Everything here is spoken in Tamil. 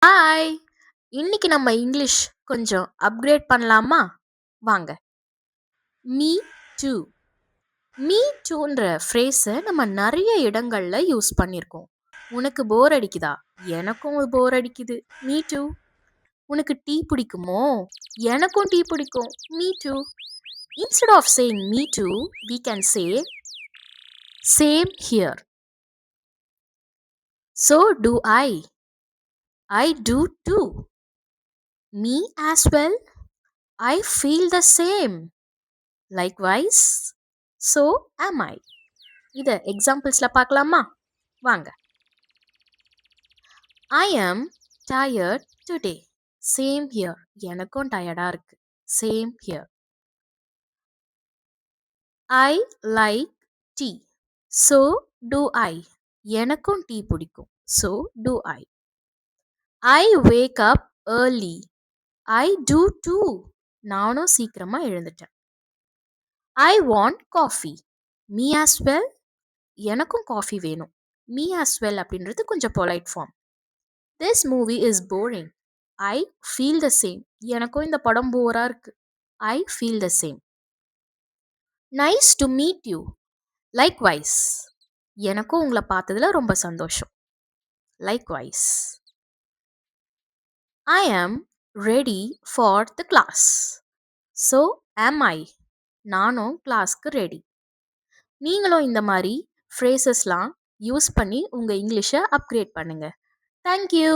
ஹாய்! இன்னைக்கு நம்ம இங்கிலீஷ் கொஞ்சம் அப்கிரேட் பண்ணலாமா? வாங்க. Me too. மீ டூன்ற ஃப்ரேஸ நம்ம நெறைய இடங்கள்ல யூஸ் பண்ணியிருக்கோம். உனக்கு போர் அடிக்குதா? எனக்கும் போர் அடிக்குது. Me two. உனக்கு டீ பிடிக்குமோ? எனக்கும் டீ பிடிக்கும். Me too. Instead of saying me too, we can say same here. So do I. I do too. Me as well. I feel the same. Likewise, so am I. இத எக்ஸாம்பிள்ஸ்ல பார்க்கலாமா? வாங்க. I am tired today. Same here. எனக்கும் டயர்டா இருக்கு. Same here. I like tea. So do I. எனக்கும் டீ பிடிக்கும். So do I. I wake up early. I do too. நானும் சீக்கிரமா எழுந்துட்டேன். I want coffee. Me as well. எனக்கும் காஃபி வேணும். மீ as well அப்படின்றது கொஞ்சம் polite form. This movie is boring. I feel the same. எனக்கும் இந்த படம் போரா இருக்கு. I feel the same. Nice to meet you. Likewise. எனக்கும் உங்களை பார்த்ததுல ரொம்ப சந்தோஷம். Likewise. I am ready for the class. So am I. நானும் கிளாஸ்க்கு ரெடி. நீங்களும் இந்த மாதிரி ஃப்ரேசஸ்லாம் யூஸ் பண்ணி உங்கள் இங்கிலீஷை அப்கிரேட் பண்ணுங்க. தேங்க்யூ.